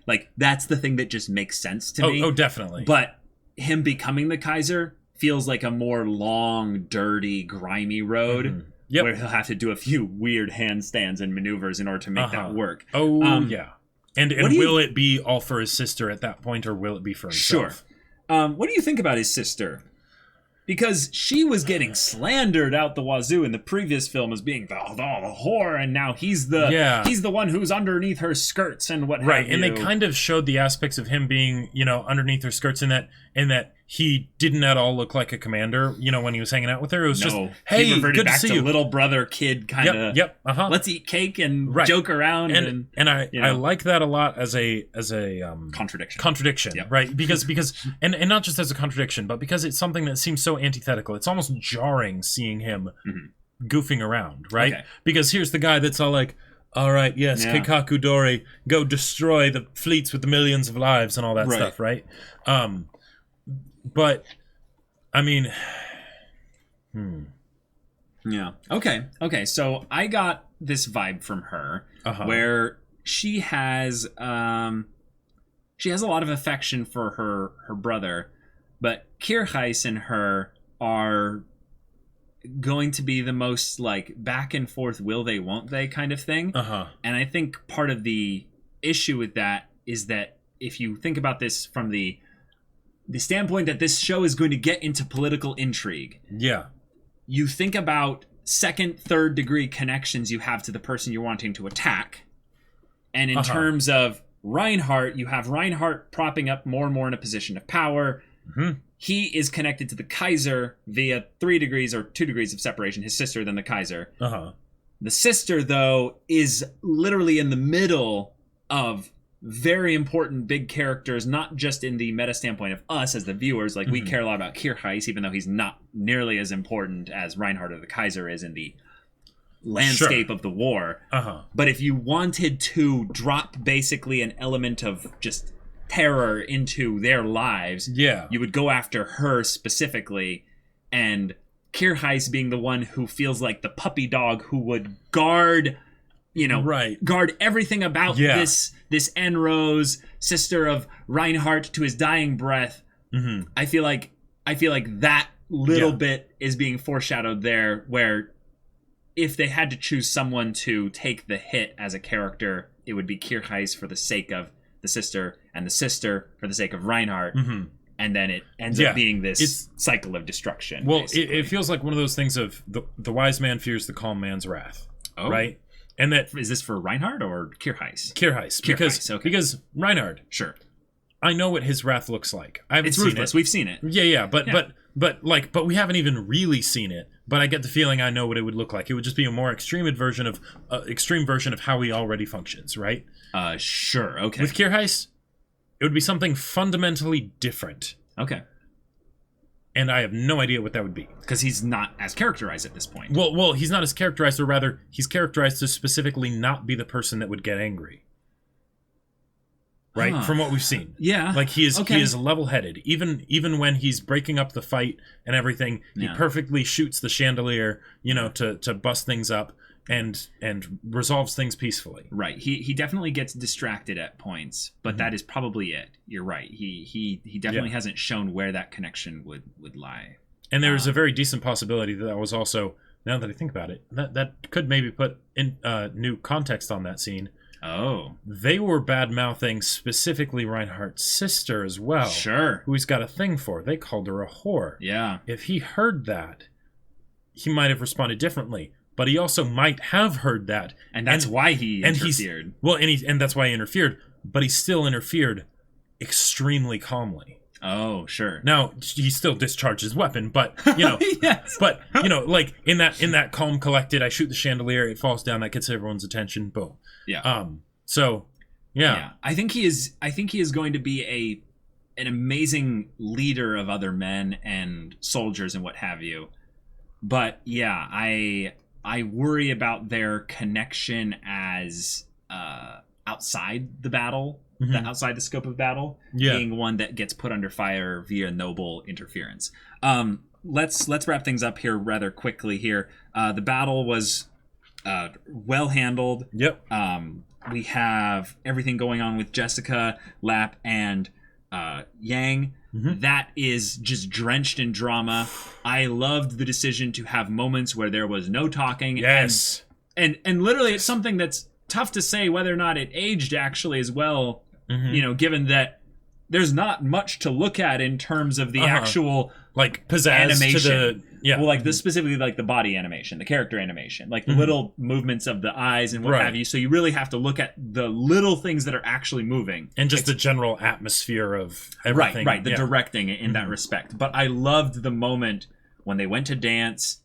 Like that's the thing that just makes sense to me. Oh, definitely. But him becoming the Kaiser feels like a more long, dirty, grimy road where he'll have to do a few weird handstands and maneuvers in order to make that work. Oh, yeah. And will it be all for his sister at that point, or will it be for himself? Sure. What do you think about his sister? Because she was getting slandered out the wazoo in the previous film as being the whore, and now he's the one who's underneath her skirts and what have you. Right, and they kind of showed the aspects of him being, underneath her skirts in that he didn't at all look like a commander, when he was hanging out with her. It was just, hey, he reverted good back to see you. Little brother kid kind of. Yep. Let's eat cake and joke around, and I like that a lot as a contradiction, right? Because and not just as a contradiction, but because it's something that seems so antithetical. It's almost jarring seeing him goofing around, right? Okay. Because here's the guy that's all like, all right, yes, Keikaku Dori, go destroy the fleets with the millions of lives and all that stuff, right? But, I mean... Yeah. Okay, so I got this vibe from her where she has a lot of affection for her brother, but Kirchheis and her are going to be the most, like, back and forth will they, won't they kind of thing. And I think part of the issue with that is that if you think about this from the standpoint that this show is going to get into political intrigue. Yeah. You think about second, third degree connections you have to the person you're wanting to attack. And in terms of Reinhardt, you have Reinhardt propping up more and more in a position of power. He is connected to the Kaiser via 3 degrees or 2 degrees of separation, his sister, then the Kaiser. The sister, though, is literally in the middle of very important big characters, not just in the meta standpoint of us as the viewers. Like, we care a lot about Kirchheis, even though he's not nearly as important as Reinhardt or the Kaiser is in the landscape of the war. But if you wanted to drop basically an element of just terror into their lives, you would go after her specifically, and Kirchheis being the one who feels like the puppy dog who would guard everything about this Enrose, sister of Reinhardt, to his dying breath. I feel like that little bit is being foreshadowed there, where if they had to choose someone to take the hit as a character, it would be Kirchheis for the sake of the sister, and the sister for the sake of Reinhardt. And then it ends up being this cycle of destruction. Well, it feels like one of those things of the wise man fears the calm man's wrath, right? And that is this for Reinhardt or Kirchheis? Kirchheis, because Reinhardt. Sure, I know what his wrath looks like. It's ruthless. We've seen it. But we haven't even really seen it. But I get the feeling I know what it would look like. It would just be a more extreme version of how he already functions, right? Sure. Okay. With Kirchheis, it would be something fundamentally different. Okay. And I have no idea what that would be. Because he's not as characterized at this point. Well, he's not as characterized, or rather, he's characterized to specifically not be the person that would get angry. Right? From what we've seen. Yeah. Like, he is level-headed. Even when he's breaking up the fight and everything, he perfectly shoots the chandelier, to bust things up and resolves things peacefully. Right. He definitely gets distracted at points, but that is probably it. You're right. He definitely hasn't shown where that connection would lie. And there's a very decent possibility that was also, now that I think about it, that could maybe put in new context on that scene. Oh. They were bad-mouthing specifically Reinhardt's sister as well. Sure. Who he's got a thing for. They called her a whore. Yeah. If he heard that, he might have responded differently. But he also might have heard that. And that's why he interfered. And that's why he interfered. But he still interfered extremely calmly. Oh, sure. Now, he still discharged his weapon, but, yes. But, like, in that calm, collected, I shoot the chandelier, it falls down, that gets everyone's attention, boom. Yeah. So, yeah. I think he is going to be an amazing leader of other men and soldiers and what have you. But yeah, I worry about their connection as outside the battle, outside the scope of battle, being one that gets put under fire via noble interference. Let's wrap things up here rather quickly here. The battle was well handled. Yep. We have everything going on with Jessica, Lap, and Yang. That is just drenched in drama. I loved the decision to have moments where there was no talking. Yes. And literally it's something that's tough to say whether or not it aged actually as well, given that there's not much to look at in terms of the actual like pizzazz animation. To well, like specifically like the body animation, the character animation, like the little movements of the eyes and what have you. So you really have to look at the little things that are actually moving. And just the general atmosphere of everything. Right, the directing in that respect. But I loved the moment when they went to dance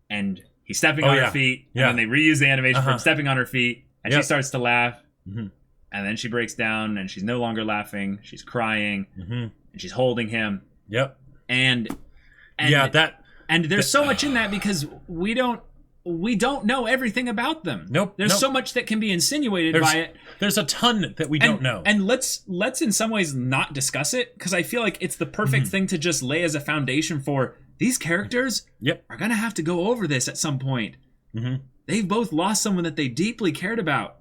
and he's stepping on her feet, and then they reuse the animation from stepping on her feet, and she starts to laugh, and then she breaks down, and she's no longer laughing, she's crying, and she's holding him. Yep. And there's so much in that because we don't know everything about them. Nope. There's so much that can be insinuated by it. There's a ton that we don't know. And let's in some ways not discuss it, because I feel like it's the perfect thing to just lay as a foundation for these characters are going to have to go over this at some point. They've both lost someone that they deeply cared about.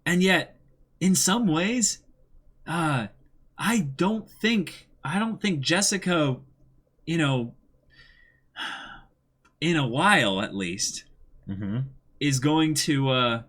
And yet, in some ways, I don't think Jessica, in a while at least, is going to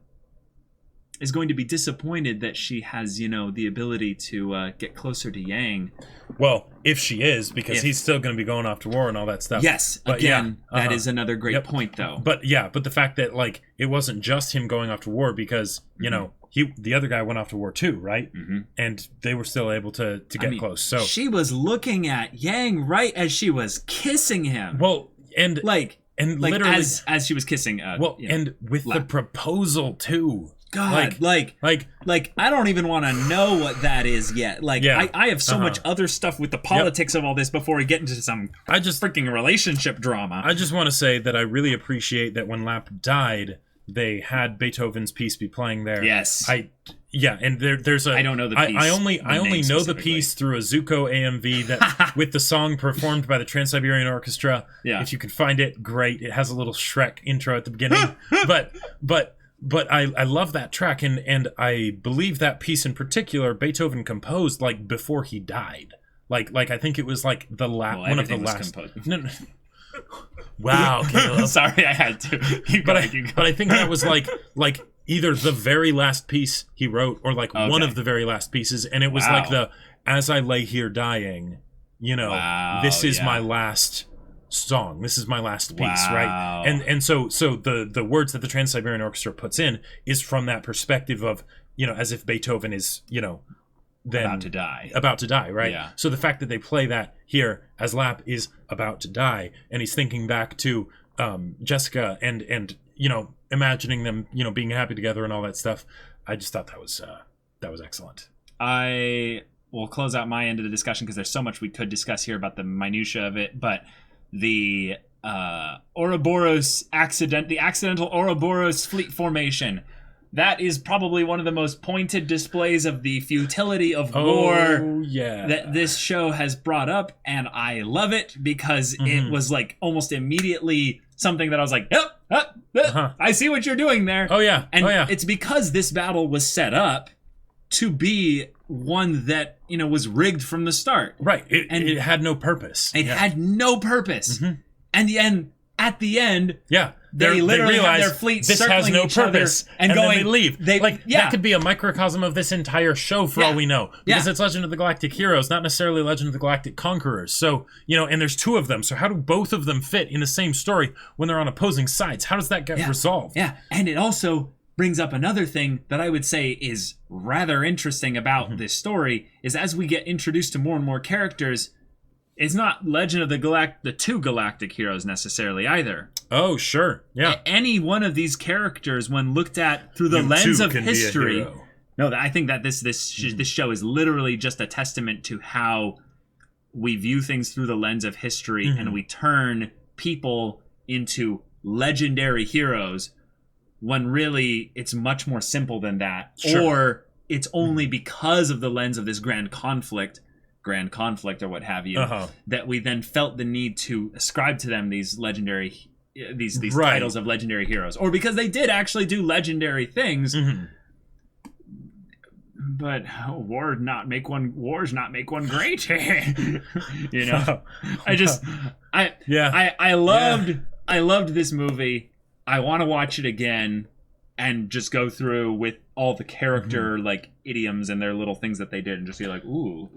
be disappointed that she has the ability to get closer to Yang. Well, if she is, because he's still going to be going off to war and all that stuff. Yes, but again, that is another great point, though. But the fact that like it wasn't just him going off to war, because the other guy went off to war too, right? And they were still able to get close. So she was looking at Yang right as she was kissing him. Well, and literally as she was kissing. And with the proposal too. God, like I don't even want to know what that is yet. Like, I have so much other stuff with the politics of all this before we get into some freaking relationship drama. I just want to say that I really appreciate that when Lap died, they had Beethoven's piece be playing there. Yes. And there's a. I don't know the piece. I only know the piece through a Zuko AMV that with the song performed by the Trans-Siberian Orchestra. Yeah. If you can find it, great. It has a little Shrek intro at the beginning, But I love that track, and I believe that piece in particular Beethoven composed like before he died. Like I think it was like one of the last. No. Wow, Caleb. Sorry, I had to. But I think that was like either the very last piece he wrote or like one of the very last pieces, and it was like the "As I lay here dying," this is my last song. This is my last piece, right? And so the words that the Trans-Siberian Orchestra puts in is from that perspective of, as if Beethoven is, then about to die, right? Yeah. So the fact that they play that here as Lap is about to die, and he's thinking back to Jessica and imagining them, being happy together and all that stuff. I just thought that was excellent. I will close out my end of the discussion because there's so much we could discuss here about the minutia of it, but the Ouroboros the accidental Ouroboros fleet formation. That is probably one of the most pointed displays of the futility of war that this show has brought up, and I love it because it was like almost immediately something that I was like, I see what you're doing there. And it's because this battle was set up to be one that was rigged from the start. Right. It had no purpose. It had no purpose. And at the end, they literally realize have their fleet this circling has no each other purpose, and going. Then they leave. That could be a microcosm of this entire show for all we know, because it's Legend of the Galactic Heroes, not necessarily Legend of the Galactic Conquerors. So and there's two of them. So how do both of them fit in the same story when they're on opposing sides? How does that get resolved? Yeah, and it also brings up another thing that I would say is rather interesting about this story is as we get introduced to more and more characters, it's not Legend of the two Galactic Heroes necessarily either. Oh, sure. Yeah. Any one of these characters, when looked at through the lens of history, No, I think that this show is literally just a testament to how we view things through the lens of history, and we turn people into legendary heroes when really it's much more simple than that. Sure. Or it's only because of the lens of this grand conflict or what have you, that we then felt the need to ascribe to them these legendary these titles of legendary heroes, or because they did actually do legendary things. But wars not make one great. You know, I loved this movie. I want to watch it again and just go through with all the character like idioms and their little things that they did and just be like, ooh.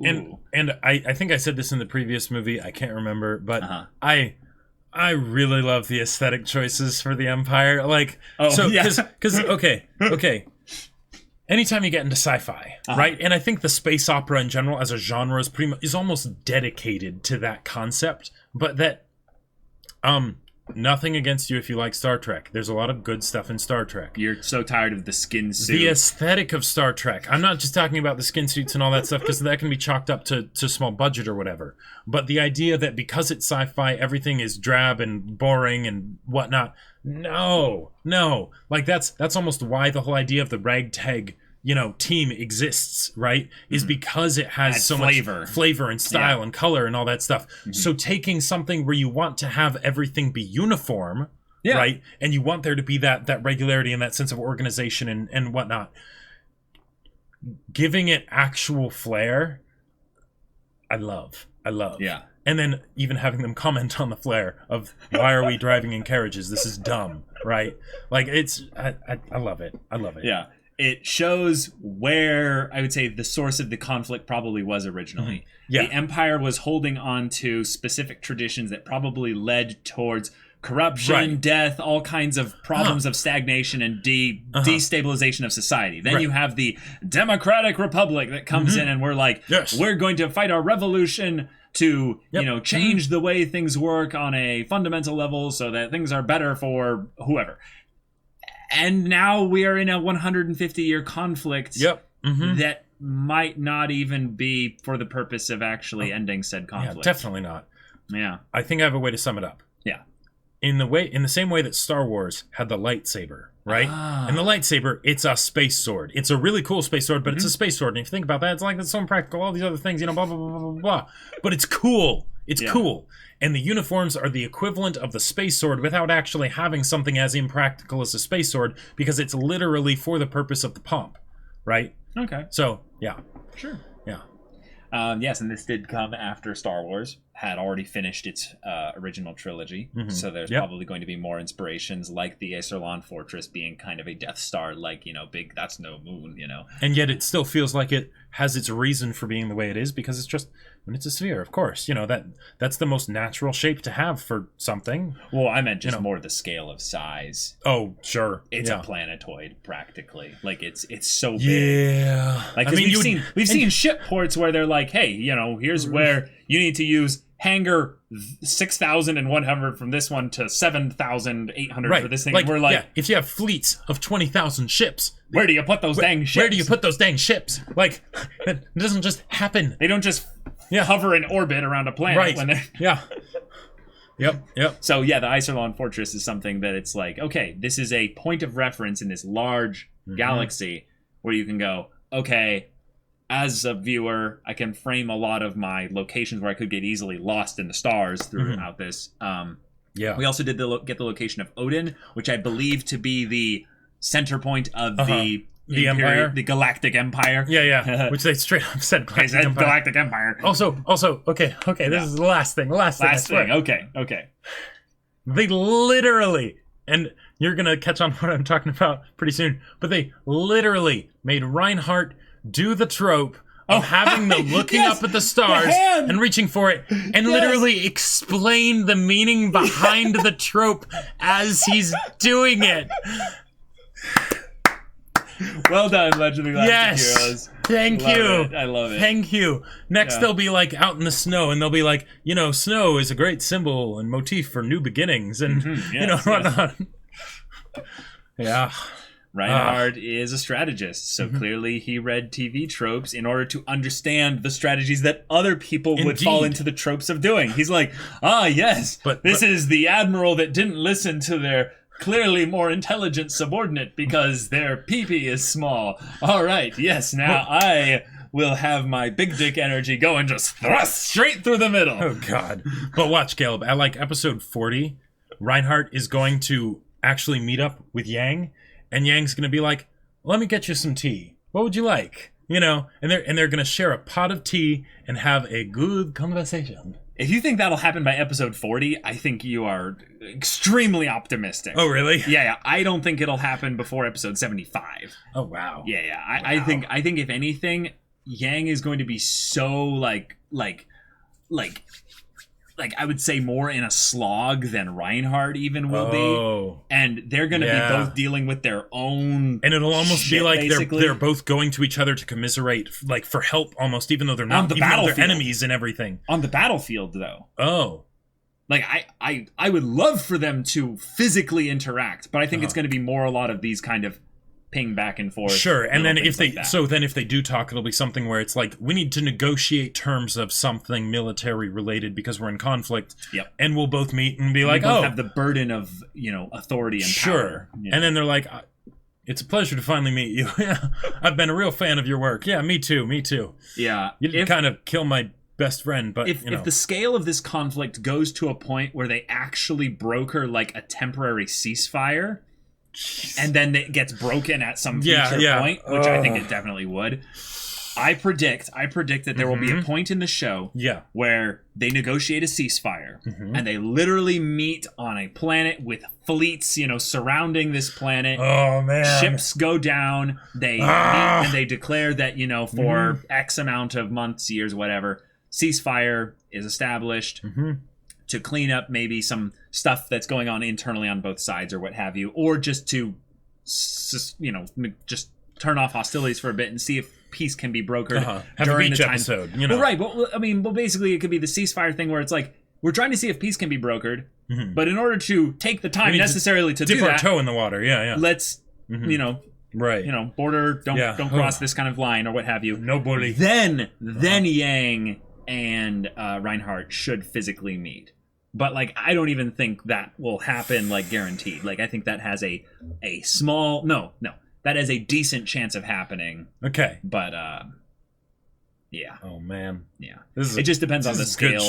And I think I said this in the previous movie. I can't remember, but I really love the aesthetic choices for the Empire. Like, because okay. Anytime you get into sci-fi, right? And I think the space opera in general as a genre is almost dedicated to that concept, but that nothing against you if you like Star Trek. There's a lot of good stuff in Star Trek. You're so tired of the skin suit. The aesthetic of Star Trek. I'm not just talking about the skin suits and all that stuff, because that can be chalked up to small budget or whatever. But the idea that because it's sci-fi, everything is drab and boring and whatnot. No. Like that's almost why the whole idea of the ragtag, team exists, right? Is because it has so much flavor and style and color and all that stuff. So taking something where you want to have everything be uniform, right? And you want there to be that regularity and that sense of organization and whatnot. Giving it actual flair, I love. Yeah. And then even having them comment on the flair of, why are we driving in carriages? This is dumb, right? Like, I love it. Yeah. It shows where, I would say, the source of the conflict probably was originally. The Empire was holding on to specific traditions that probably led towards corruption, death, all kinds of problems of stagnation and destabilization of society. Then you have the Democratic Republic that comes in and we're like, we're going to fight our revolution to change the way things work on a fundamental level so that things are better for whoever. And now we are in a 150-year conflict that might not even be for the purpose of actually ending said conflict. Yeah, definitely not. Yeah. I think I have a way to sum it up. Yeah. In the same way that Star Wars had the lightsaber, right? And the lightsaber, it's a space sword. It's a really cool space sword, but it's a space sword. And if you think about that, it's like, that's so impractical, all these other things, blah, blah, blah, blah, blah. But it's cool. It's cool. And the uniforms are the equivalent of the space sword without actually having something as impractical as a space sword, because it's literally for the purpose of the pomp, right? Okay. So, yeah. Sure. Yeah. Yes, and this did come after Star Wars had already finished its original trilogy. So there's probably going to be more inspirations, like the Acerlon Fortress being kind of a Death Star, like, big, that's no moon, And yet it still feels like it has its reason for being the way it is, because it's just, when it's a sphere, of course, that's the most natural shape to have for something. Well, I meant just more the scale of size. Oh, sure. It's a planetoid, practically. Like, it's so big. Yeah. Like, we've seen ship ports where they're like, hey, here's where you need to use hangar 6,100 from this one to 7,800 for this thing. Like, we're like, if you have fleets of 20,000 ships, where do you put those dang ships? Where do you put those dang ships? Like, it doesn't just happen. They don't just hover in orbit around a planet. Right. When they're... Yeah. Yep. So, the Acerlon Fortress is something that it's like, okay, this is a point of reference in this large galaxy where you can go, okay, as a viewer, I can frame a lot of my locations where I could get easily lost in the stars throughout this. We also did get the location of Odin, which I believe to be the center point of the Empire, the Galactic Empire. Yeah. Which they straight up said Galactic Empire. Also, okay. This is the last thing. Last thing. Okay. They literally, and you're gonna catch on what I'm talking about pretty soon, but they literally made Reinhardt do the trope of having the looking up at the stars and reaching for it, and literally explain the meaning behind the trope as he's doing it. Well done, Legend of Galactic Heroes. Thank you. I love it. Thank you. Next, they'll be like out in the snow, and they'll be like, snow is a great symbol and motif for new beginnings, and whatnot. Yeah. Reinhardt is a strategist, so clearly he read TV tropes in order to understand the strategies that other people would fall into the tropes of doing. He's like, yes, this is the admiral that didn't listen to their clearly more intelligent subordinate because their pee-pee is small. All right, yes, now I will have my big dick energy go and just thrust straight through the middle. Oh, God. But watch, Caleb, at like episode 40, Reinhardt is going to actually meet up with Yang, and Yang's gonna be like, let me get you some tea. What would you like? You know, and they're gonna share a pot of tea and have a good conversation. If you think that'll happen by episode 40, I think you are extremely optimistic. Oh, really? Yeah. I don't think it'll happen before episode 75. Oh, wow. Yeah. I think if anything, Yang is going to be so like I would say more in a slog than Reinhardt even will be. And they're going to be both dealing with their own and it'll almost shit, be like basically. they're both going to each other to commiserate, like for help almost, even though they're not, even though they're enemies and everything. On the battlefield, though. Oh. Like, I would love for them to physically interact, but I think it's going to be more a lot of these kind of ping back and forth. Sure, and then if they if they do talk, it'll be something where it's like, we need to negotiate terms of something military related because we're in conflict. Yep. And we'll both meet and be like, have the burden of, authority and power. And then they're like, it's a pleasure to finally meet you. Yeah, I've been a real fan of your work. Yeah, me too. Yeah. You didn't kind of kill my best friend, but if the scale of this conflict goes to a point where they actually broker like a temporary ceasefire, and then it gets broken at some future point, which I think it definitely would. I predict that there will be a point in the show where they negotiate a ceasefire and they literally meet on a planet with fleets, surrounding this planet. Oh, man. Ships go down. They meet and they declare that, for X amount of months, years, whatever, ceasefire is established. To clean up maybe some stuff that's going on internally on both sides or what have you, or just to, just turn off hostilities for a bit and see if peace can be brokered during the time. Episode, Well, right. Well, basically it could be the ceasefire thing where it's like, we're trying to see if peace can be brokered, but in order to take the time necessarily to do that, dip our toe in the water. Yeah. Let's, right. Border, don't cross this kind of line or what have you. Nobody. Then Yang and Reinhardt should physically meet. But, I don't even think that will happen, guaranteed. I think that has a small... No. That has a decent chance of happening. Okay. But, yeah. Oh, man. Yeah. It just depends on the scale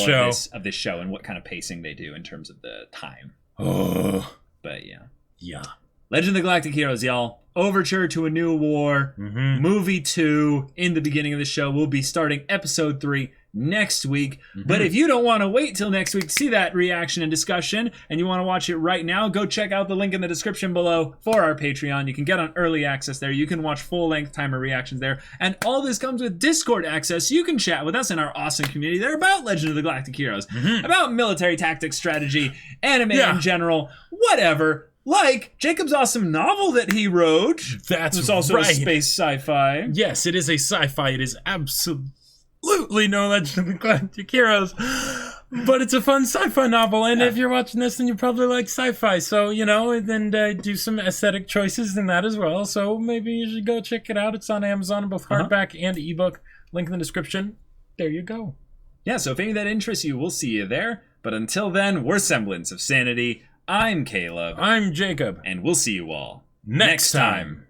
of this show and what kind of pacing they do in terms of the time. Oh. But, yeah. Yeah. Legend of the Galactic Heroes, y'all. Overture to a New War. Movie 2 in the beginning of the show. We'll be starting episode 3 next week. But if you don't want to wait till next week to see that reaction and discussion, and you want to watch it right now, go check out the link in the description below for our Patreon. You can get on early access there. You can watch full-length timer reactions there. And all this comes with Discord access. You can chat with us in our awesome community. They're about Legend of the Galactic Heroes, about military tactics, strategy, anime in general, whatever. Like Jacob's awesome novel that he wrote. It's also a space sci-fi. Yes, it is a sci-fi. It is absolutely no Legend of the Galactic Heroes. But it's a fun sci-fi novel. And if you're watching this, then you probably like sci-fi. So, then do some aesthetic choices in that as well. So maybe you should go check it out. It's on Amazon, both hardback and ebook. Link in the description. There you go. Yeah, so if any of that interests you, we'll see you there. But until then, we're Semblance of Sanity. I'm Caleb. I'm Jacob. And we'll see you all next time.